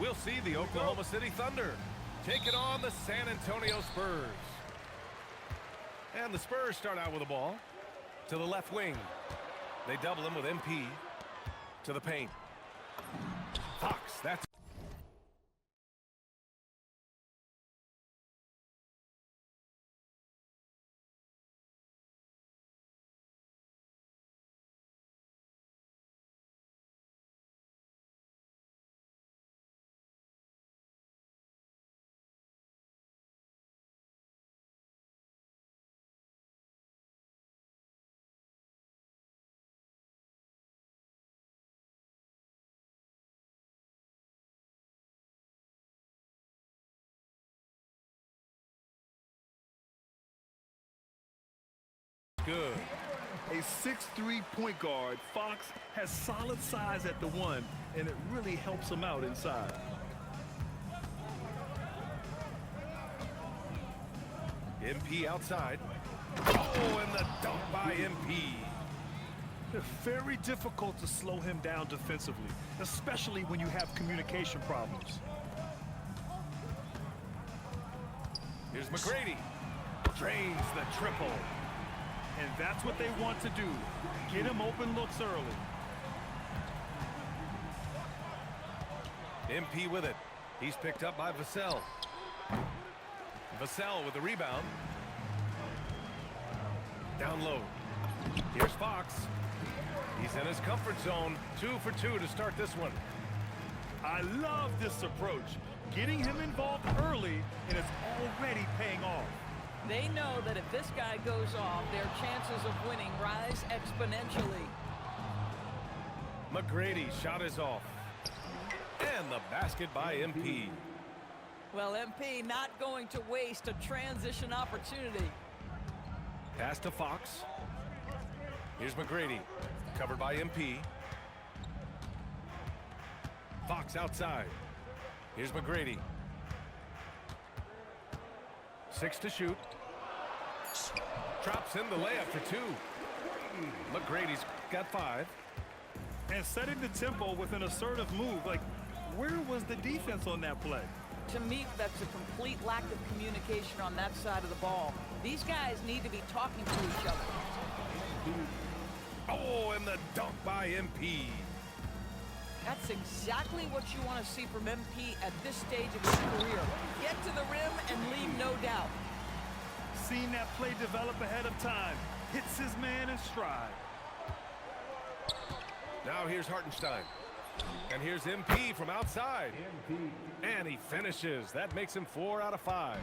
we'll see the Oklahoma City Thunder taking on the San Antonio Spurs. And the Spurs start out with the ball to the left wing. They double him with MP to the paint. Fox, that's good. A 6'3" point guard, Fox has solid size at the one, and it really helps him out inside. MP outside. Oh, and the dunk by MP. It's very difficult to slow him down defensively, especially when you have communication problems. Here's McGrady. Drains the triple. And that's what they want to do. Get him open looks early. MP with it. He's picked up by Vassell. Vassell with the rebound. Down low. Here's Fox. He's in his comfort zone. 2 for 2 to start this one. I love this approach. Getting him involved early, and it's already paying off. They know that if this guy goes off, their chances of winning rise exponentially. McGrady's shot is off. And the basket by MP. Well, MP not going to waste a transition opportunity. Pass to Fox. Here's McGrady. Covered by MP. Fox outside. Here's McGrady. 6 to shoot. Drops in the layup for 2. McGrady's got 5. And setting the tempo with an assertive move. Like, where was the defense on that play? To me, that's a complete lack of communication on that side of the ball. These guys need to be talking to each other. Oh, and the dunk by MP. That's exactly what you want to see from MP at this stage of his career. Get to the rim and leave no doubt. Seen that play develop ahead of time. Hits his man in stride. Now here's Hartenstein. And here's MP from outside. And he finishes. That makes him 4 out of 5.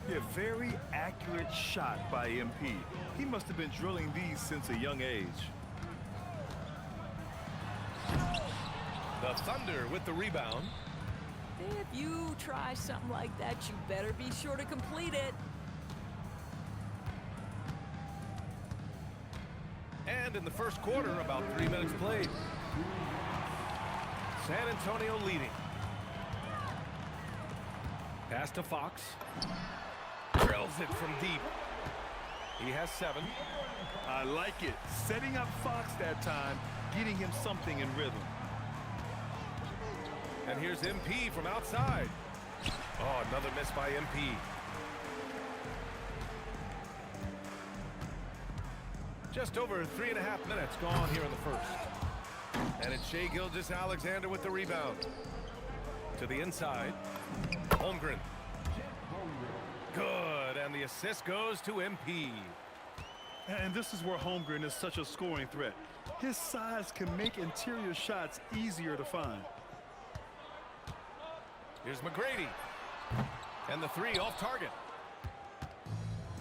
A very accurate shot by MP. He must have been drilling these since a young age. The Thunder with the rebound. If you try something like that, you better be sure to complete it. And in the first quarter, about 3 minutes played. San Antonio leading. Pass to Fox. Drills it from deep. He has 7. I like it. Setting up Fox that time, getting him something in rhythm. And here's MP from outside. Oh, another miss by MP. Just over 3.5 minutes gone here in the first. And it's Shai Gilgeous-Alexander with the rebound. To the inside. Holmgren. Good, and the assist goes to MP. And this is where Holmgren is such a scoring threat. His size can make interior shots easier to find. Here's McGrady. And the 3 off target.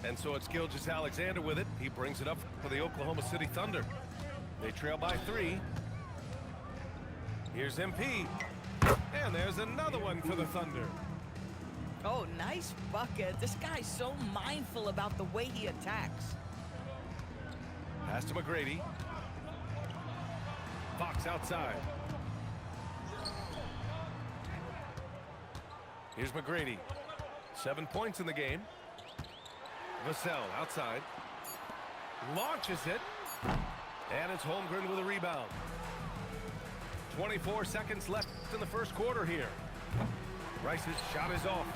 And so it's Gilgeous-Alexander with it. He brings it up for the Oklahoma City Thunder. They trail by 3. Here's MP. And there's another one for the Thunder. Oh, nice bucket. This guy's so mindful about the way he attacks. Pass to McGrady. Fox outside. Here's McGrady. 7 points in the game. Vassell outside. Launches it. And it's Holmgren with a rebound. 24 seconds left in the first quarter here. Rice's shot is off.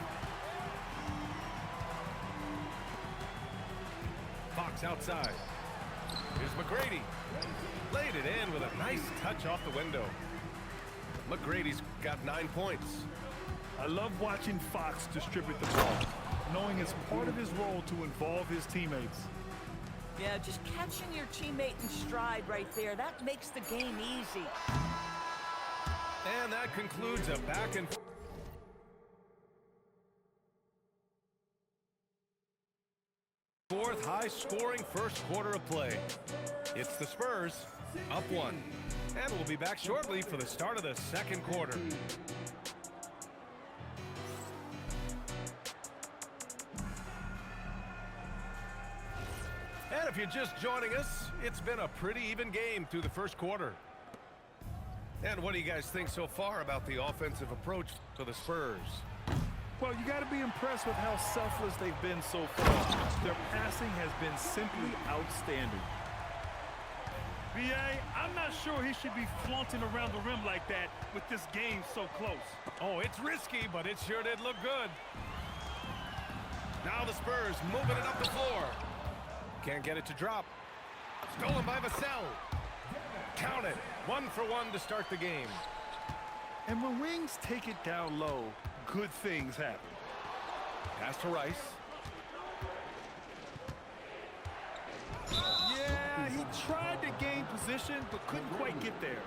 Fox outside. Here's McGrady. Laid it in with a nice touch off the window. McGrady's got 9 points. I love watching Fox distribute the ball, knowing it's part of his role to involve his teammates. Yeah, just catching your teammate in stride right there, that makes the game easy. And that concludes a back and forth high-scoring first quarter of play. It's the Spurs up 1. And we'll be back shortly for the start of the second quarter. And if you're just joining us, it's been a pretty even game through the first quarter. And what do you guys think so far about the offensive approach for the Spurs? Well, you got to be impressed with how selfless they've been so far. Their passing has been simply outstanding. B.A., I'm not sure he should be flaunting around the rim like that with this game so close. Oh, it's risky, but it sure did look good. Now the Spurs moving it up the floor. Can't get it to drop. Stolen by Vassell. Count it. 1 for 1 to start the game. And when wings take it down low, good things happen. Pass to Rice. Yeah, he tried to gain position, but couldn't quite get there.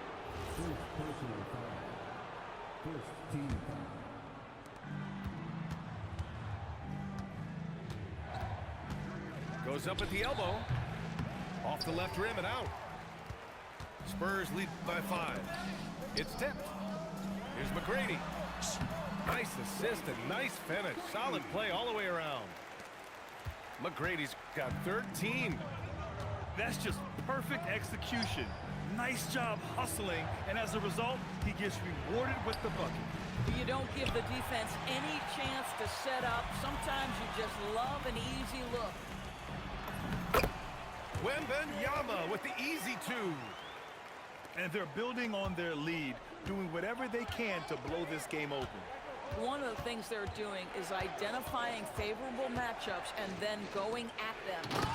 Goes up at the elbow. Off the left rim and out. Spurs lead by 5. It's tipped. Here's McGrady. Nice assist and nice finish. Solid play all the way around. McGrady's got 13. That's just perfect execution. Nice job hustling, and as a result, he gets rewarded with the bucket. You don't give the defense any chance to set up. Sometimes you just love an easy look. Wembanyama with the easy 2. And they're building on their lead, doing whatever they can to blow this game open. One of the things they're doing is identifying favorable matchups and then going at them.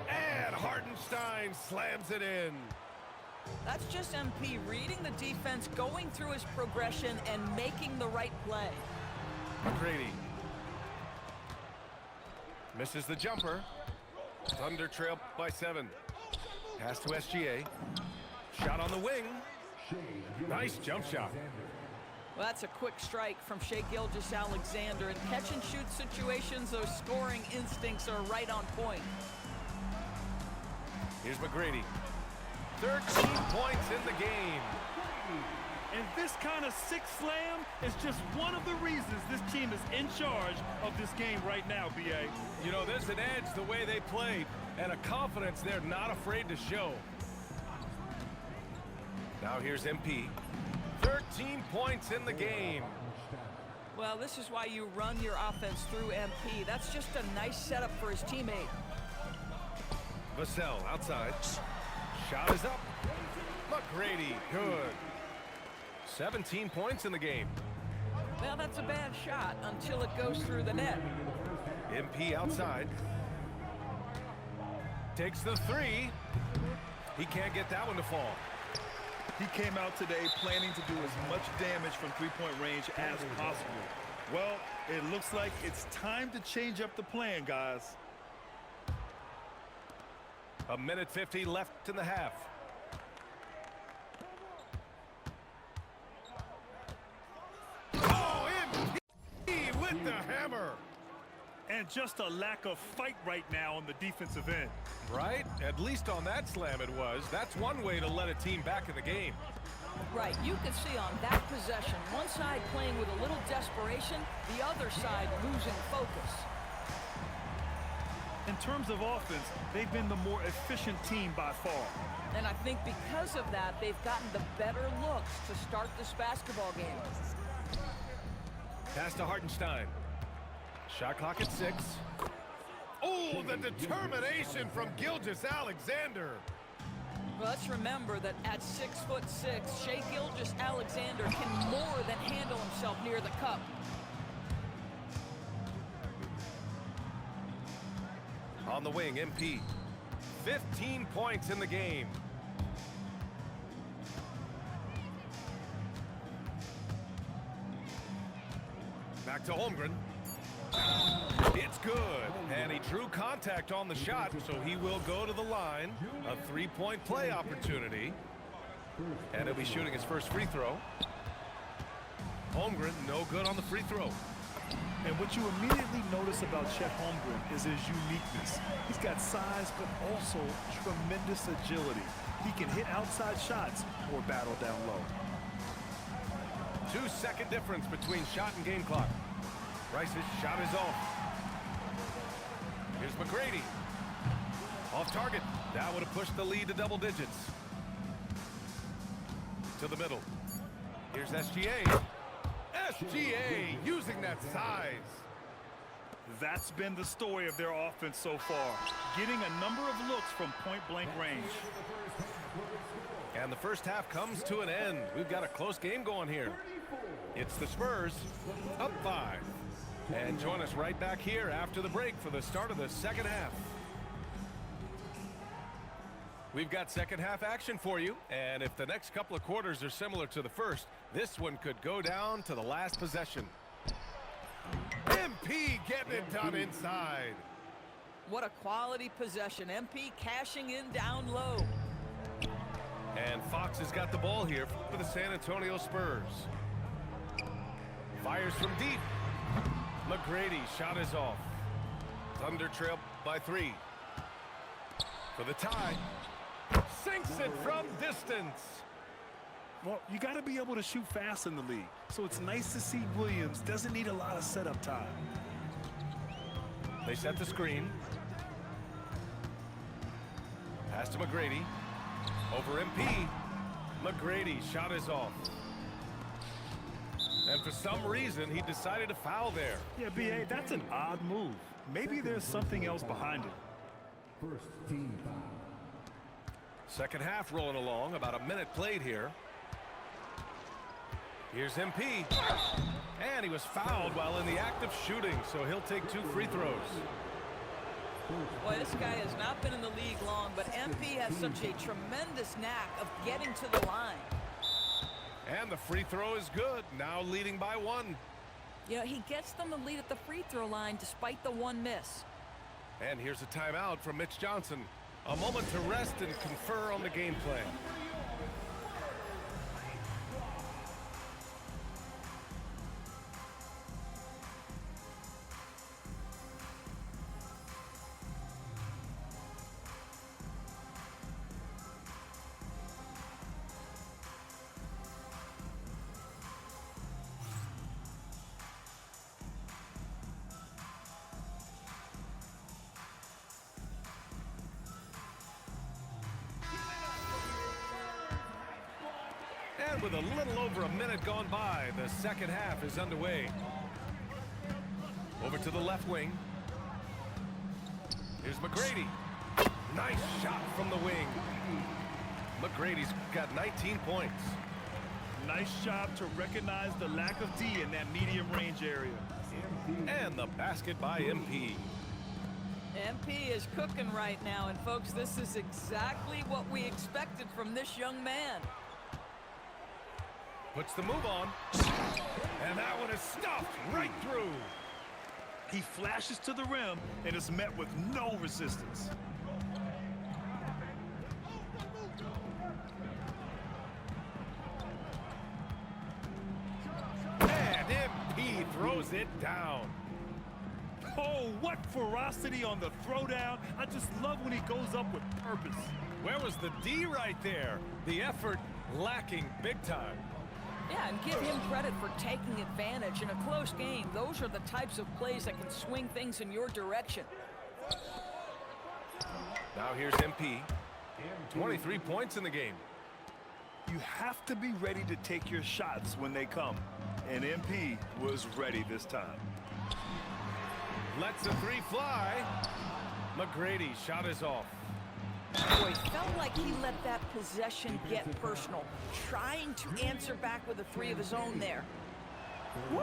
And Hartenstein slams it in. That's just MP reading the defense, going through his progression, and making the right play. McGrady misses the jumper. Thunder trail by 7. Pass to SGA. Shot on the wing. Nice jump shot. Well, that's a quick strike from Shai Gilgeous-Alexander. In catch-and-shoot situations, those scoring instincts are right on point. Here's McGrady. 13 points in the game. And this kind of six slam is just one of the reasons this team is in charge of this game right now, B.A. You know, there's an edge the way they played and a confidence they're not afraid to show. Now here's MP. 13 points in the game. Well, this is why you run your offense through MP. That's just a nice setup for his teammate. Vassell outside. Shot is up. McGrady, good. 17 points in the game. Well, that's a bad shot until it goes through the net. MP outside. Takes the 3. He can't get that one to fall. He came out today planning to do as much damage from three-point range as possible. Well, it looks like it's time to change up the plan, guys. A minute 50 left in the half. Oh, MP with the hammer. And just a lack of fight right now on the defensive end. Right? At least on that slam it was. That's one way to let a team back in the game. Right, you can see on that possession, one side playing with a little desperation, the other side losing focus. In terms of offense, they've been the more efficient team by far. And I think because of that, they've gotten the better looks to start this basketball game. Pass to Hartenstein. Shot clock at 6. Oh, the determination from Gilgeous-Alexander. Let's remember that at 6'6", Shai Gilgeous-Alexander can more than handle himself near the cup. On the wing, MP. 15 points in the game. Back to Holmgren. It's good. And he drew contact on the shot, so he will go to the line. A three-point play opportunity. And he'll be shooting his first free throw. Holmgren, no good on the free throw. And what you immediately notice about Chet Holmgren is his uniqueness. He's got size, but also tremendous agility. He can hit outside shots or battle down low. 2-second difference between shot and game clock. Rice's shot is off. Here's McGrady. Off target. That would have pushed the lead to double digits. To the middle. Here's SGA. SGA using that size. That's been the story of their offense so far, getting a number of looks from point-blank range. And the first half comes to an end. We've got a close game going here. It's the Spurs up 5. And join us right back here after the break for the start of the second half. We've got second half action for you, and if the next couple of quarters are similar to the first, this one could go down to the last possession. MP getting it done inside. What a quality possession. MP cashing in down low. And Fox has got the ball here for the San Antonio Spurs. Fires from deep. McGrady shot is off. Thunder trail by 3. For the tie. Sinks it from distance. Well, you got to be able to shoot fast in the league. So it's nice to see Williams doesn't need a lot of setup time. They set the screen. Pass to McGrady. Over MP. McGrady shot is off. And for some reason, he decided to foul there. Yeah, B.A., that's an odd move. Maybe there's something else behind it. First team foul. Second half rolling along, about a minute played here. Here's MP. And he was fouled while in the act of shooting, so he'll take 2 free throws. Boy, this guy has not been in the league long, but MP has such a tremendous knack of getting to the line. And the free throw is good, now leading by 1. You know, he gets them the lead at the free throw line despite the 1 miss. And here's a timeout from Mitch Johnson. A moment to rest and confer on the game plan. And with a little over a minute gone by, the second half is underway. Over to the left wing. Here's McGrady. Nice shot from the wing. McGrady's got 19 points. Nice job to recognize the lack of D in that medium range area. And the basket by MP. MP is cooking right now, and folks, this is exactly what we expected from this young man. Puts the move on. And that one is stuffed right through. He flashes to the rim and is met with no resistance. And MP throws it down. Oh, what ferocity on the throwdown. I just love when he goes up with purpose. Where was the D right there? The effort lacking big time. Yeah, and give him credit for taking advantage in a close game. Those are the types of plays that can swing things in your direction. Now here's MP. 23 points in the game. You have to be ready to take your shots when they come. And MP was ready this time. Lets the 3 fly. McGrady shot is off. Boy, felt like he let that possession get personal, trying to answer back with a three of his own there. Woo!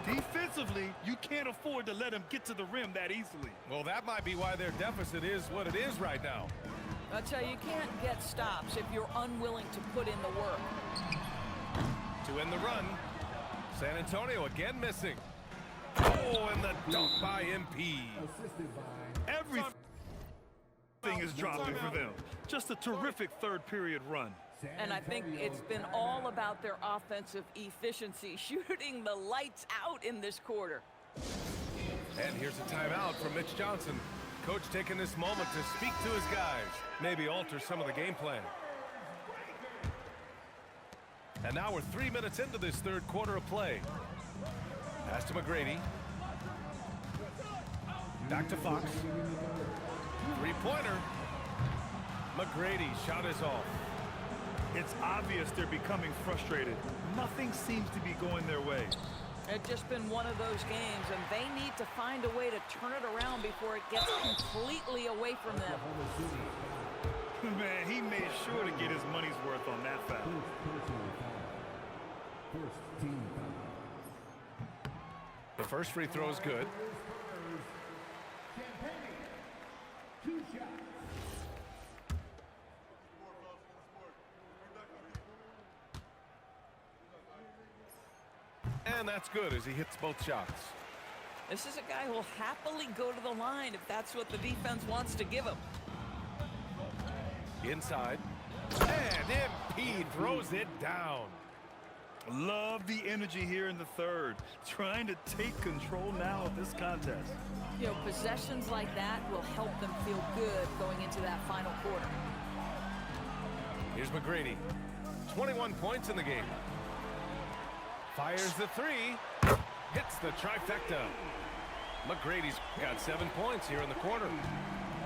Defensively, you can't afford to let him get to the rim that easily. Well, that might be why their deficit is what it is right now. I tell you, you can't get stops if you're unwilling to put in the work. To end the run, San Antonio again missing. Oh, and the dunk by MP. Everything is dropping for them. Just a terrific third period run. And I think it's been all about their offensive efficiency, shooting the lights out in this quarter. And here's a timeout from Mitch Johnson. Coach taking this moment to speak to his guys, maybe alter some of the game plan. And now we're 3 minutes into this third quarter of play. Pass to McGrady. Back to Fox. Three-pointer. McGrady shot is off. It's obvious they're becoming frustrated. Nothing seems to be going their way. It's just been one of those games, and they need to find a way to turn it around before it gets completely away from them. Man, he made sure to get his money's worth on that foul. The first free throw is good. And that's good as he hits both shots. This is a guy who'll happily go to the line if that's what the defense wants to give him. Inside. And MP throws it down. Love the energy here in the third. Trying to take control now of this contest. You know, possessions like that will help them feel good going into that final quarter. Here's McGrady. 21 points in the game. Fires the three. Hits the trifecta. McGrady's got 7 points here in the quarter.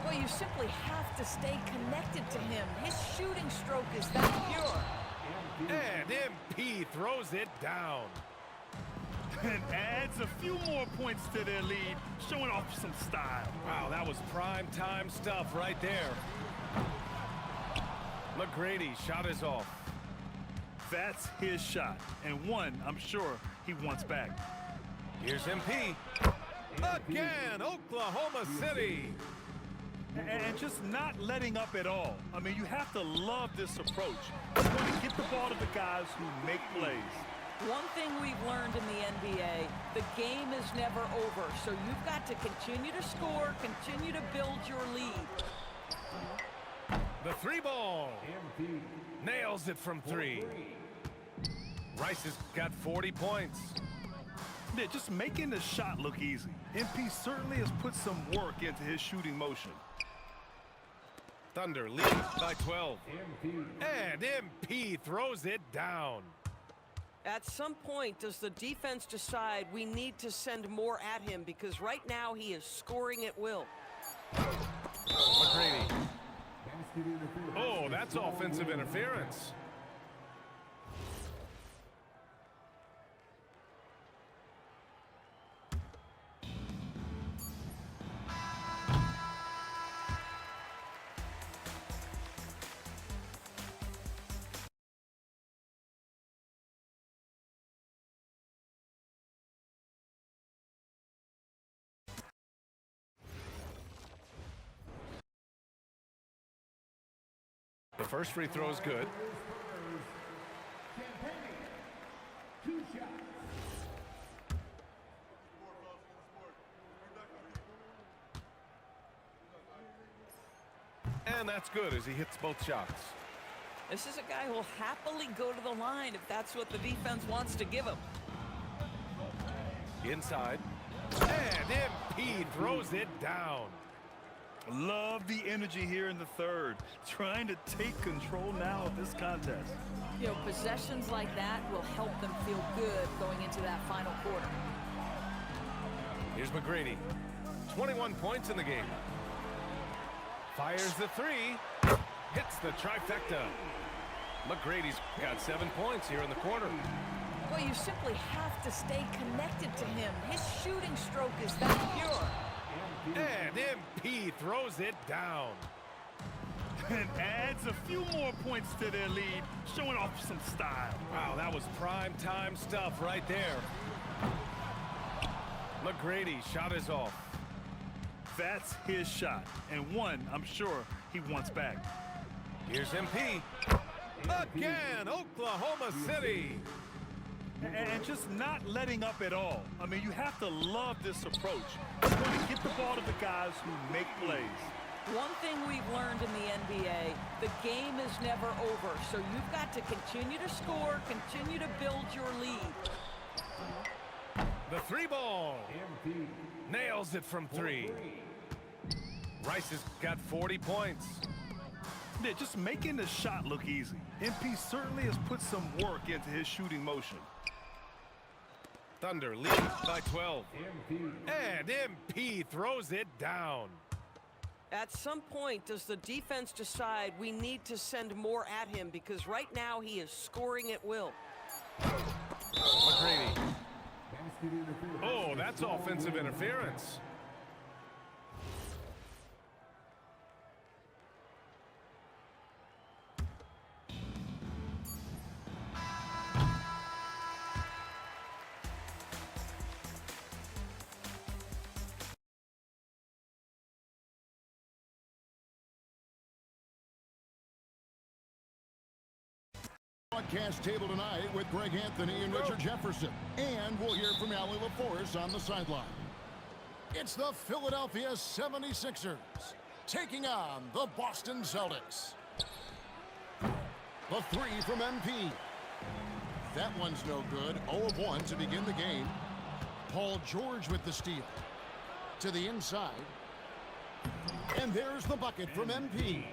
Well, you simply have to stay connected to him. His shooting stroke is that pure. And MP throws it down. And adds a few more points to their lead, showing off some style. Wow, that was prime time stuff right there. McGrady shot is off. That's his shot, and one I'm sure he wants back. Here's MP. Again, Oklahoma City. And just not letting up at all. I mean, you have to love this approach. You want to get the ball to the guys who make plays. One thing we've learned in the NBA, the game is never over. So you've got to continue to score, continue to build your lead. The three ball. Nails it from three. Rice has got 40 points. Yeah, just making the shot look easy. MP certainly has put some work into his shooting motion. Thunder leads by 12. And MP throws it down. At some point, does the defense decide we need to send more at him? Because right now he is scoring at will. McGrady. Oh, that's offensive interference. The first free throw is good. And that's good as he hits both shots. This is a guy who'll happily go to the line if that's what the defense wants to give him. Inside. And MP throws it down. Love the energy here in the third. Trying to take control now of this contest. You know, possessions like that will help them feel good going into that final quarter. Here's McGrady. 21 points in the game. Fires the three. Hits the trifecta. McGrady's got 7 points here in the quarter. Well, you simply have to stay connected to him. His shooting stroke is that pure. And MP throws it down. and adds a few more points to their lead, showing off some style. Wow, that was prime time stuff right there. McGrady shot is off. That's his shot, and one I'm sure he wants back. Here's MP. Again, Oklahoma City. And just not letting up at all. I mean, you have to love this approach. You want to get the ball to the guys who make plays. One thing we've learned in the NBA, the game is never over. So you've got to continue to score, continue to build your lead. The three ball. Nails it from three. Rice has got 40 points. Yeah, just making the shot look easy. MP certainly has put some work into his shooting motion. Thunder leads by 12. And MP throws it down. At some point, does the defense decide we need to send more at him? Because right now he is scoring at will. McGrady. Oh, that's offensive interference. Broadcast table tonight with Greg Anthony and Richard Jefferson. And we'll hear from Allie LaForce on the sideline. It's the Philadelphia 76ers taking on the Boston Celtics. The three from MP. That one's no good. 0 of 1 to begin the game. Paul George with the steal. To the inside. And there's the bucket from MP.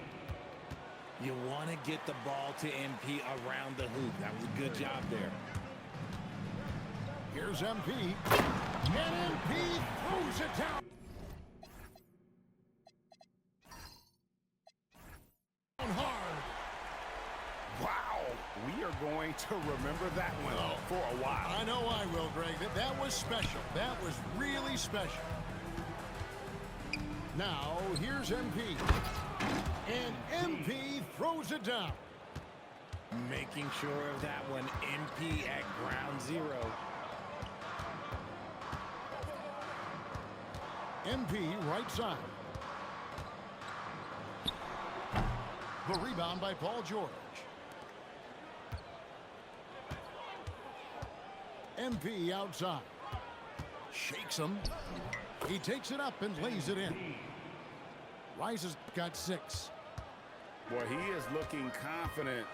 You want to get the ball to MP around the hoop. That was a good job there. Here's MP. And MP throws it down. Hard. Wow. We are going to remember that one for a while. I know I will, Greg. That was special. That was really special. Now, here's MP. And MP throws it down. Making sure of that one. MP at ground zero. MP right side. The rebound by Paul George. MP outside. Shakes him. He takes it up and lays it in. Rice has got 6. Boy, he is looking confident.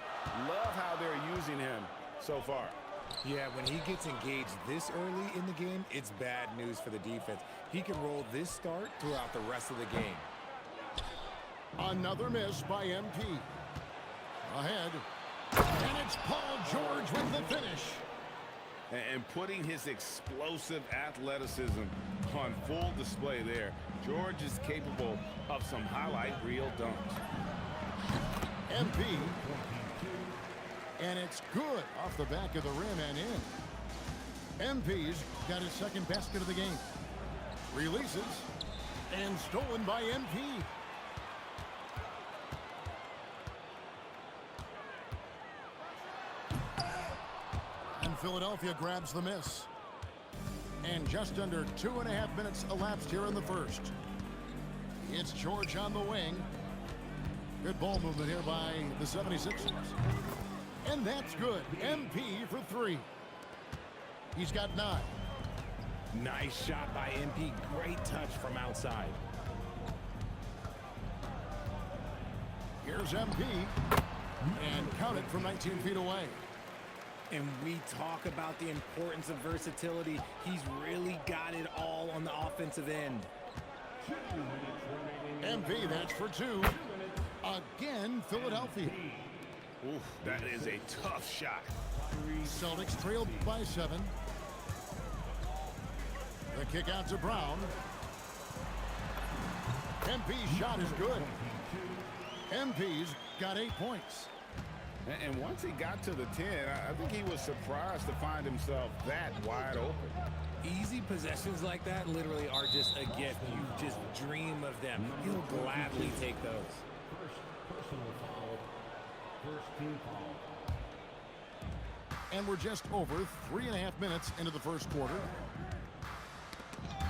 Love how they're using him so far. Yeah, when he gets engaged this early in the game, it's bad news for the defense. He can roll this start throughout the rest of the game. Another miss by MP. Ahead. And it's Paul George with the finish. And putting his explosive athleticism on full display there. George is capable of some highlight reel dunks. MP. And it's good off the back of the rim and in. MP's got his second basket of the game. Releases. And stolen by MP. And Philadelphia grabs the miss. And just under 2.5 minutes elapsed here in the first. It's George on the wing. Good ball movement here by the 76ers. And that's good. MP for 3. He's got 9. Nice shot by MP. Great touch from outside. Here's MP. And count it from 19 feet away. And we talk about the importance of versatility. He's really got it all on the offensive end. MP, that's for 2. Again, Philadelphia. Oof, that is a tough shot. Celtics trailed by 7. The kick out to Brown. MP's shot is good. MP's got 8 points. And once he got to the 10, I think he was surprised to find himself that wide open. Easy possessions like that literally are just a gift. You just dream of them. He'll gladly take those. team foul. And we're just over 3.5 minutes into the first quarter.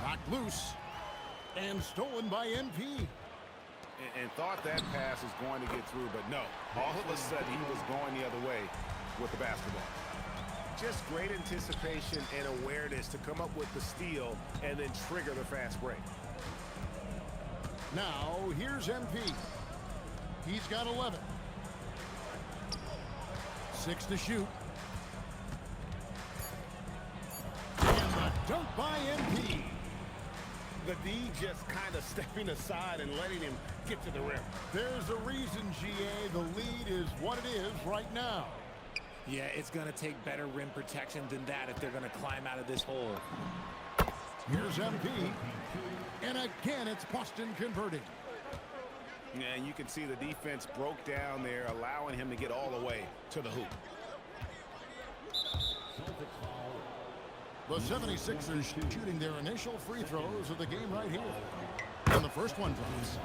Knocked loose and stolen by MP. And thought that pass was going to get through, but no. All of a sudden, he was going the other way with the basketball. Just great anticipation and awareness to come up with the steal and then trigger the fast break. Now, here's MP. He's got 11. 6 to shoot. And the dunk by MP. The D just kind of stepping aside and letting him get to the rim. There's a reason, GA. The lead is what it is right now. Yeah, it's going to take better rim protection than that if they're going to climb out of this hole. Here's MP. And again, it's Boston converting. Yeah, and you can see the defense broke down there, allowing him to get all the way to the hoop. The 76ers shooting their initial free throws of the game right here. And the first one drops.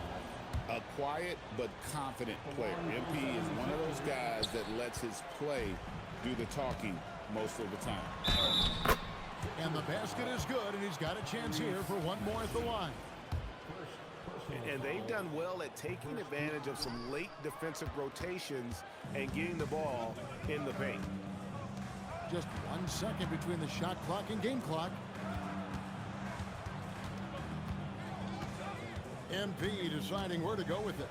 A quiet but confident player. MP is one of those guys that lets his play do the talking most of the time. And the basket is good, and he's got a chance here for one more at the line. And they've done well at taking advantage of some late defensive rotations and getting the ball in the paint. Just 1 second between the shot clock and game clock. MP deciding where to go with it.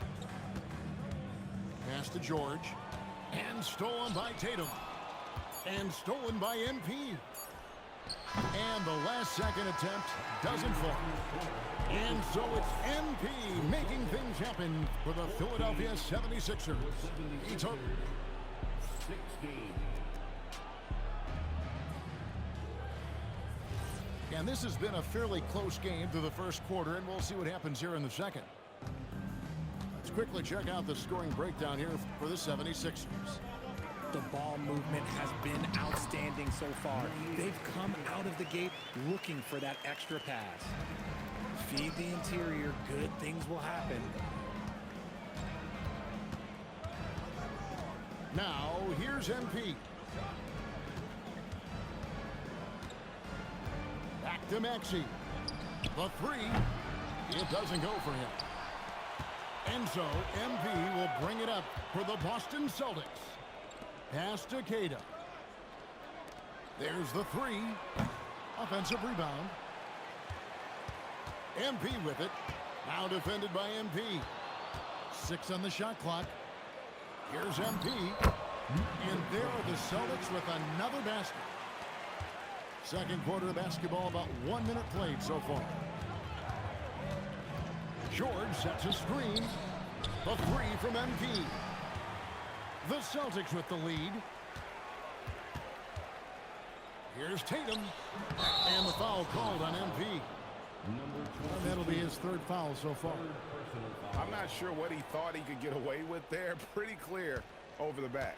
Pass to George. And stolen by Tatum. And stolen by MP. And the last second attempt doesn't fall. And so it's MP making things happen for the Philadelphia 76ers. It's over. 16. And this has been a fairly close game through the first quarter, and we'll see what happens here in the second. Let's quickly check out the scoring breakdown here for the 76ers. The ball movement has been outstanding so far. They've come out of the gate looking for that extra pass. Feed the interior, good things will happen. Now, here's MP. Back to Maxey. The three. It doesn't go for him. And so, MP will bring it up for the Boston Celtics. Pass to Cada. There's the three. Offensive rebound. MP with it. Now defended by MP. 6 on the shot clock. Here's MP. And there are the Celtics with another basket. Second quarter of basketball, about 1 minute played so far. George sets a screen. The three from MP. The Celtics with the lead. Here's Tatum. And the foul called on MP. And that'll be his third foul so far. I'm not sure what he thought he could get away with there. Pretty clear over the back.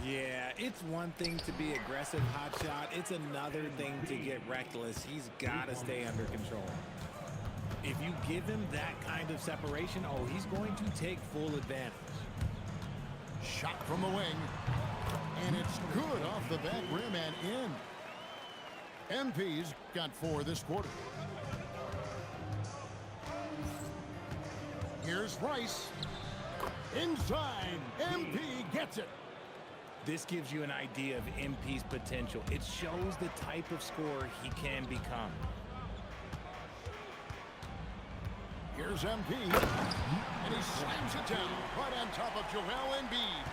Yeah, it's one thing to be aggressive hot shot. It's another thing to get reckless. He's got to stay under control. If you give him that kind of separation, oh, he's going to take full advantage. Shot from the wing. And it's good off the back rim and in. MP's got 4 this quarter. Here's Rice. Inside. MP gets it. This gives you an idea of MP's potential. It shows the type of scorer he can become. Here's MP. And he slams it down right on top of Joel Embiid.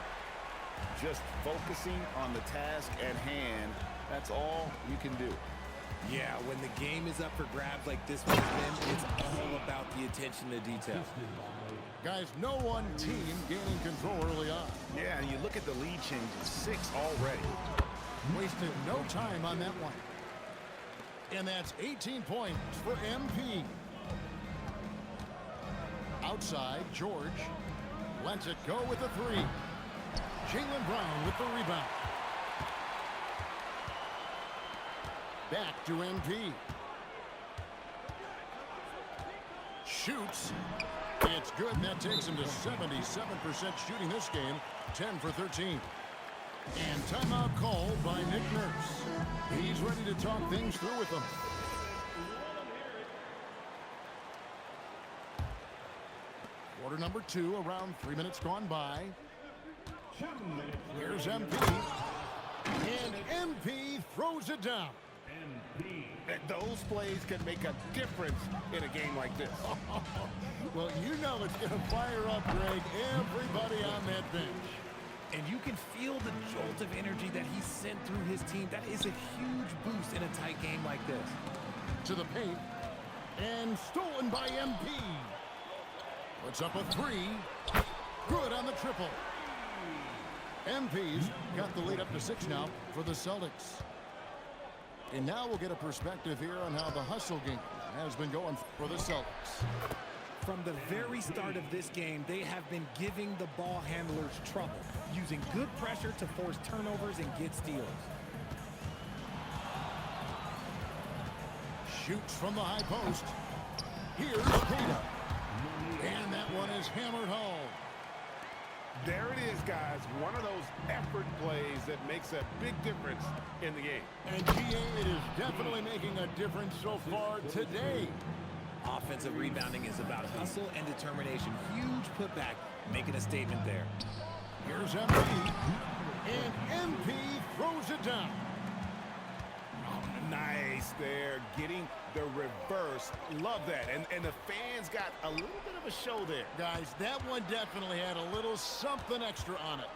Just focusing on the task at hand. That's all you can do. Yeah, when the game is up for grabs like this one's been, it's all about the attention to detail. Guys, no one team gaining control early on. Yeah, and you look at the lead changes, 6 already. Wasted no time on that one. And that's 18 points for MP. Outside, George lets it go with the three. Jaylen Brown with the rebound. Back to MP. Shoots. It's good. That takes him to 77% shooting this game, 10 for 13. And timeout called by Nick Nurse. He's ready to talk things through with them. Quarter number 2, around 3 minutes gone by. Here's MP. And MP throws it down. Those plays can make a difference in a game like this. Well, you know it's going to fire up, Greg, everybody on that bench. And you can feel the jolt of energy that he sent through his team. That is a huge boost in a tight game like this. To the paint. And stolen by MP. Puts up a 3. Good on the triple. MP's got the lead up to 6 now for the Celtics. And now we'll get a perspective here on how the hustle game has been going for the Celtics. From the very start of this game, they have been giving the ball handlers trouble, using good pressure to force turnovers and get steals. Shoots from the high post. Here's Tatum. And that one is hammered home. There it is, guys. One of those effort plays that makes a big difference in the game. And GA, it is definitely making a difference so far today. Offensive rebounding is about hustle and determination. Huge putback, making a statement there. Here's MP. And MP throws it down. Nice there, getting the reverse. Love that. And the fans got a little bit of a show there. Guys, that one definitely had a little something extra on it.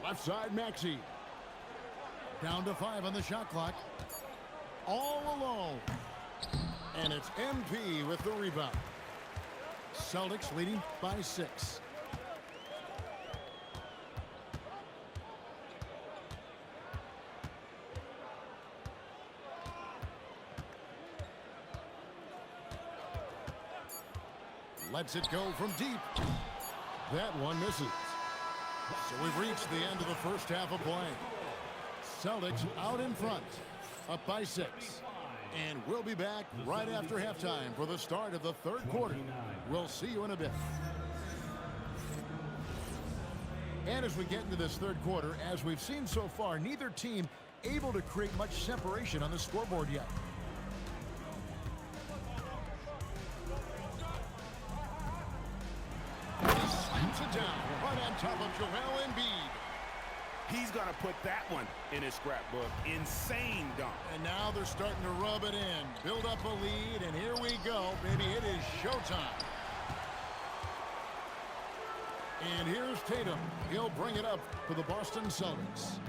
Left side, Maxey. Down to 5 on the shot clock. All alone. And it's MP with the rebound. Celtics leading by 6. Lets it go from deep. That one misses. So we've reached the end of the first half of play. Celtics out in front, up by 6. And we'll be back right after halftime for the start of the third quarter. We'll see you in a bit. And as we get into this third quarter, as we've seen so far, neither team able to create much separation on the scoreboard yet. It down right on top of Joel Embiid. He's going to put that one in his scrapbook. Insane dunk. And now they're starting to rub it in, build up a lead, and here we go, baby. It is showtime. And here's Tatum. He'll bring it up for the Boston Celtics.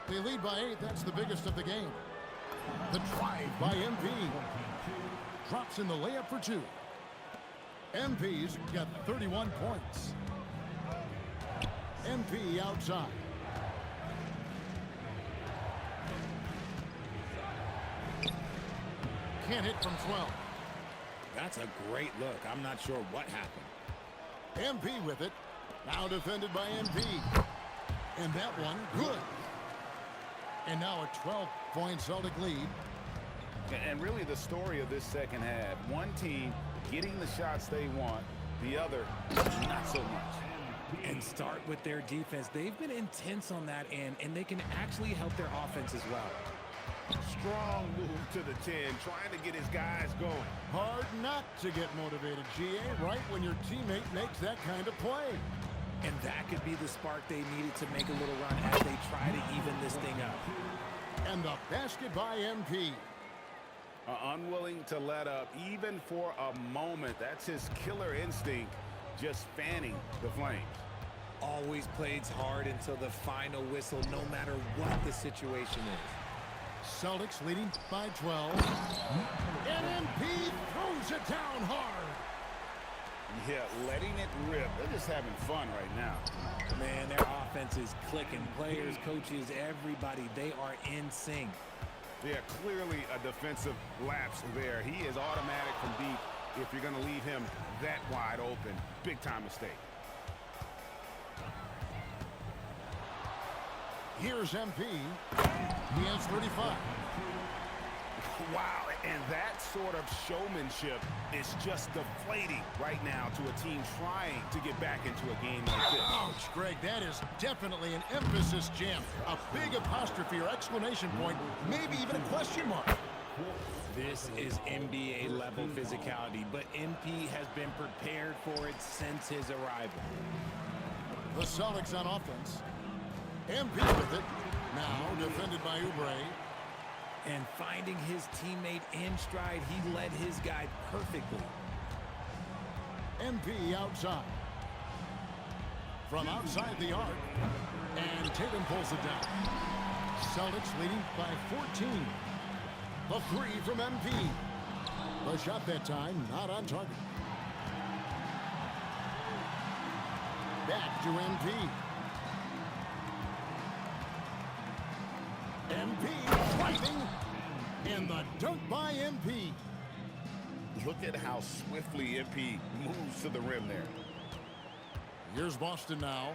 They lead by 8. That's the biggest of the game. The drive by MP. Drops in the layup for 2. MP's got 31 points. MP outside. Can't hit from 12. That's a great look. I'm not sure what happened. MP with it. Now defended by MP. And that one, good. And now a 12-point Celtic lead. And really the story of this second half, one team getting the shots they want, the other not so much. And start with their defense. They've been intense on that end, and they can actually help their offense as well. Strong move to the 10, trying to get his guys going. Hard not to get motivated, GA, right when your teammate makes that kind of play. And that could be the spark they needed to make a little run as they try to even this thing up. And the basket by MP. Unwilling to let up even for a moment. That's his killer instinct, just fanning the flames. Always plays hard until the final whistle, no matter what the situation is. Celtics leading by 12. And MP throws it down hard. Yeah, letting it rip. They're just having fun right now. Man, their offense is clicking. Players, coaches, everybody, they are in sync. Yeah, clearly a defensive lapse there. He is automatic from deep if you're going to leave him that wide open. Big time mistake. Here's MP. He has 35. Wow, and that sort of showmanship is just deflating right now to a team trying to get back into a game like this. Ouch, Greg, that is definitely an emphasis jam. A big apostrophe or exclamation point, maybe even a question mark. This is NBA level physicality, but MP has been prepared for it since his arrival. The Celtics on offense. MP with it. Now defended by Oubre. And finding his teammate in stride, he led his guy perfectly. MP outside. From outside the arc. And Tatum pulls it down. Celtics leading by 14. The three from MP. The shot that time, not on target. Back to MP. MP driving. And the dunk by MP. Look at how swiftly MP moves to the rim there. Here's Boston now.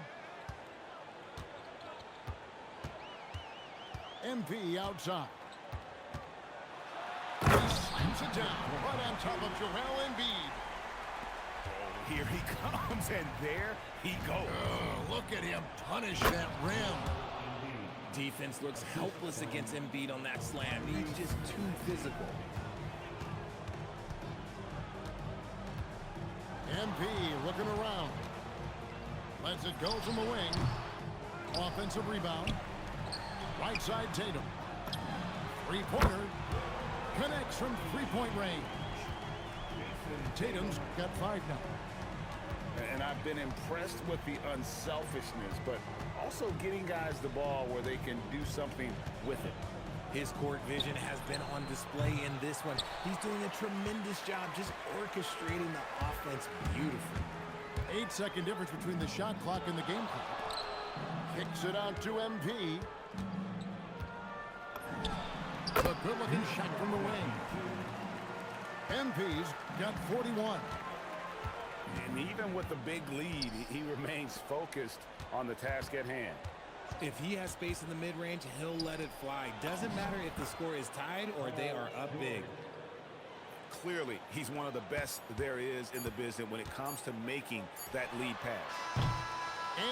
MP outside. He slams it down right on top of Joel Embiid. Oh, here he comes, and there he goes. Oh, look at him punish that rim. Defense looks helpless against Embiid on that slam. He's just too physical. MP looking around. Lets it go from the wing. Offensive rebound. Right side Tatum. Three-pointer. Connects from three-point range. Tatum's got 5 now. And I've been impressed with the unselfishness, but also getting guys the ball where they can do something with it. His court vision has been on display in this one. He's doing a tremendous job just orchestrating the offense beautifully. 8-second difference between the shot clock and the game clock. Kicks it out to MP. A good-looking shot from the wing. MP's got 41. And even with the big lead, he remains focused on the task at hand. If he has space in the mid-range, he'll let it fly. Doesn't matter if the score is tied or they are up big. Clearly, he's one of the best there is in the business when it comes to making that lead pass.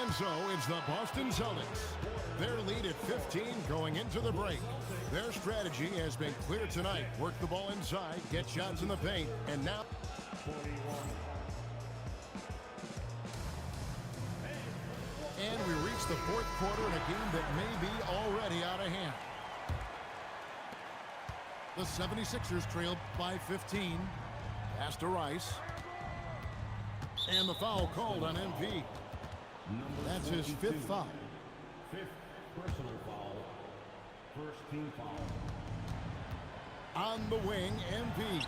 And so it's the Boston Celtics. Their lead at 15 going into the break. Their strategy has been clear tonight. Work the ball inside, get shots in the paint, and now... And we reach the fourth quarter in a game that may be already out of hand. The 76ers trail by 15. Pass to Rice. And the foul called on MP. That's his 5th foul. 5th personal foul. First team foul. On the wing, MP.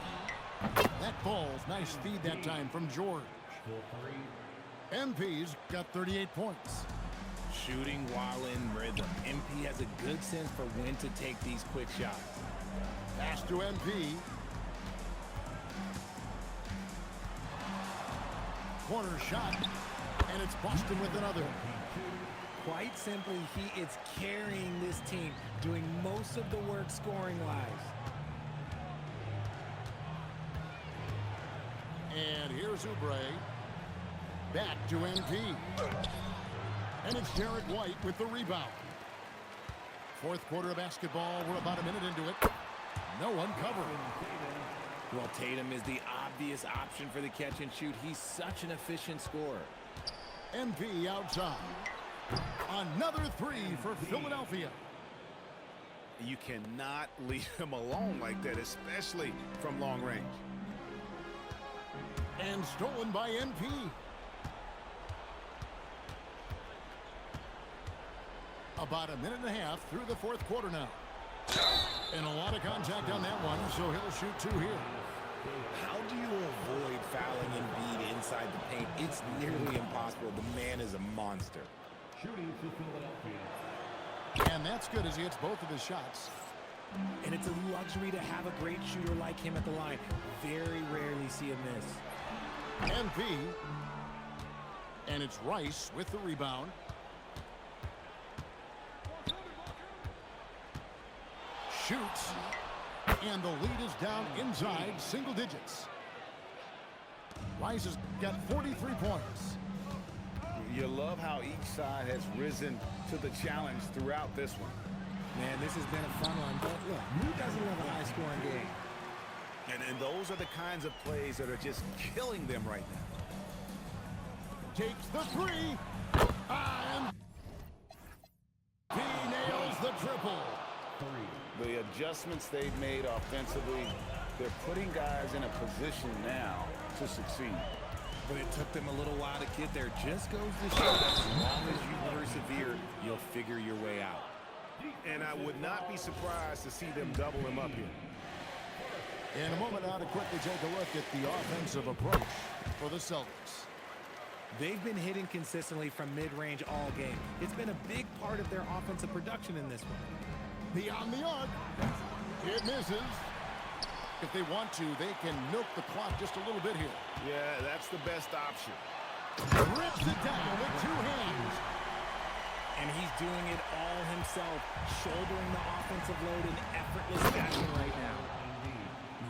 That ball's nice feed that time from George. MP's got 38 points. Shooting while in rhythm. MP has a good sense for when to take these quick shots. Pass to MP. Corner shot. And it's Boston with another. Quite simply, he is carrying this team, doing most of the work scoring-wise. And here's Oubre. Back to MP. And it's Derek White with the rebound. Fourth quarter of basketball. We're about a minute into it. No one covering. Well, Tatum is the obvious option for the catch and shoot. He's such an efficient scorer. MP outside. Another three for Philadelphia. You cannot leave him alone like that, especially from long range. And stolen by MP. About a minute and a half through the fourth quarter now. And a lot of contact on that one, so he'll shoot 2 here. How do you avoid fouling Embiid inside the paint? It's nearly impossible. The man is a monster. Shooting for Philadelphia. And that's good as he hits both of his shots. And it's a luxury to have a great shooter like him at the line. Very rarely see a miss. MP. And it's Rice with the rebound. Shoots. And the lead is down inside single digits. Rice has got 43 points. You love how each side has risen to the challenge throughout this one. Man, this has been a fun one, but look, who doesn't love a high-scoring game? And those are the kinds of plays that are just killing them right now. Takes the three. And he nails the triple. The adjustments they've made offensively, they're putting guys in a position now to succeed. But it took them a little while to get there. Just goes to show that as long as you persevere, you'll figure your way out. And I would not be surprised to see them double him up here. In a moment now to quickly take a look at the offensive approach for the Celtics. They've been hitting consistently from mid-range all game. It's been a big part of their offensive production in this one. Beyond the arc. It misses. If they want to, they can milk the clock just a little bit here. Yeah, that's the best option. Rips it down with two hands. And he's doing it all himself, shouldering the offensive load in effortless fashion right now.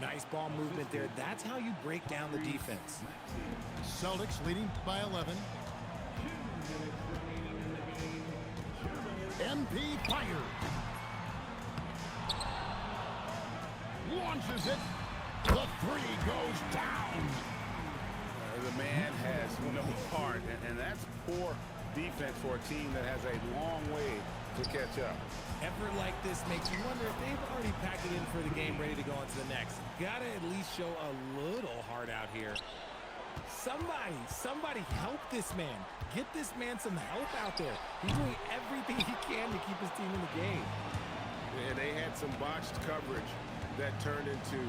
Nice ball movement there. That's how you break down the defense. Celtics leading by 11. MP fired. Launches it. The three goes down. The man has no heart, and that's poor defense for a team that has a long way to catch up. Effort like this makes you wonder if they've already packed it in for the game, ready to go on to the next. Gotta at least show a little heart out here. Somebody help this man. Get this man some help out there. He's doing everything he can to keep his team in the game. And they had some botched coverage that turned into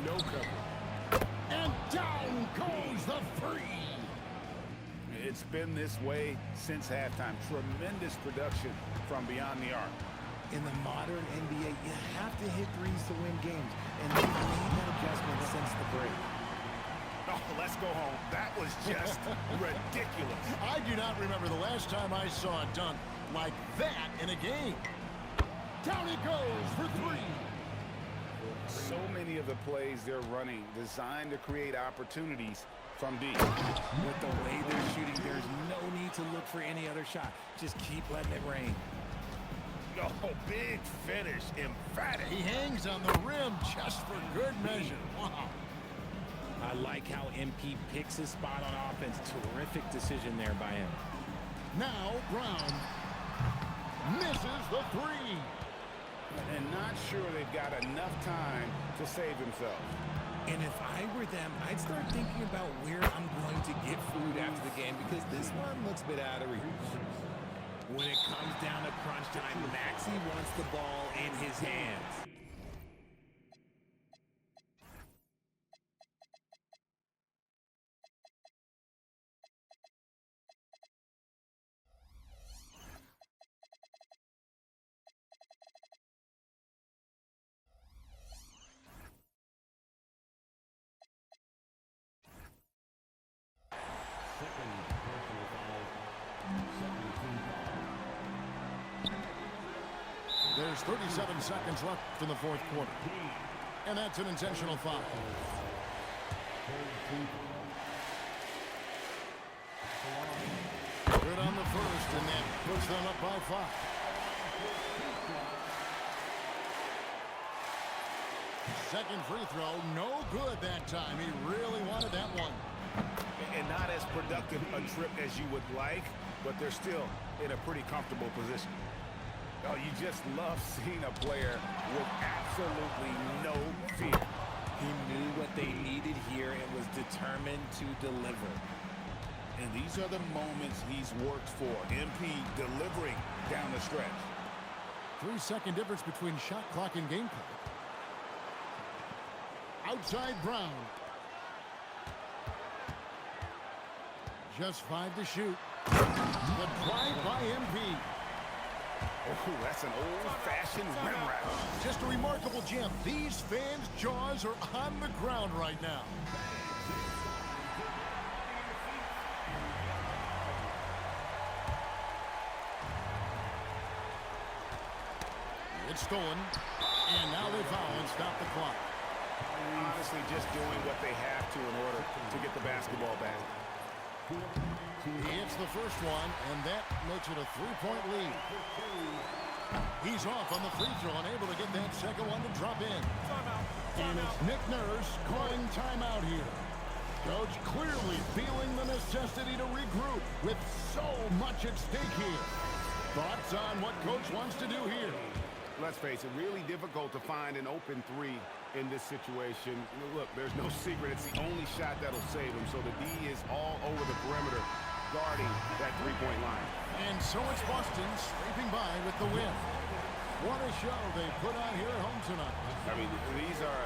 no coverage. And down goes the three. It's been this way since halftime. Tremendous production from beyond the arc. In the modern NBA, you have to hit threes to win games, and they've made that adjustment since the break. Oh, let's go home. That was just ridiculous. I do not remember the last time I saw a dunk like that in a game. Down it goes for three. So many of the plays they're running designed to create opportunities from deep. With the way they're shooting, there's no need to look for any other shot. Just keep letting it rain. Oh, big finish, emphatic. He hangs on the rim just for good measure. Wow. I like how MP picks his spot on offense. Terrific decision there by him. Now Brown misses the three. And not sure they've got enough time to save themselves. And if I were them, I'd start thinking about where I'm going to get food after the game, because this one looks a bit out of reach. When it comes down to crunch time, Maxey wants the ball in his hands. There's 37 seconds left in the fourth quarter. And that's an intentional foul. Good on the first, and that puts them up by 5. Second free throw, no good that time. He really wanted that one. And not as productive a trip as you would like, but they're still in a pretty comfortable position. Oh, you just love seeing a player with absolutely no fear. He knew what they needed here and was determined to deliver. And these are the moments he's worked for. MP delivering down the stretch. 3-second difference between shot clock and game clock. Outside Brown. Just 5 to shoot. The drive by MP. Oh, that's an old-fashioned rim wrap. Just a remarkable jam. These fans' jaws are on the ground right now. It's stolen. And now they foul and stop the clock. Honestly, just doing what they have to in order to get the basketball back. He hits the first one, and that makes it a 3-point lead. He's off on the free throw and able to get that second one to drop in. And it's Nick Nurse calling timeout here. Coach clearly feeling the necessity to regroup with so much at stake here. Thoughts on what Coach wants to do here? Let's face it, really difficult to find an open three in this situation. Look, there's no secret. It's the only shot that'll save him. So the D is all over the perimeter guarding that three-point line. And so it's Boston scraping by with the win. What a show they put on here at home tonight. I mean, these are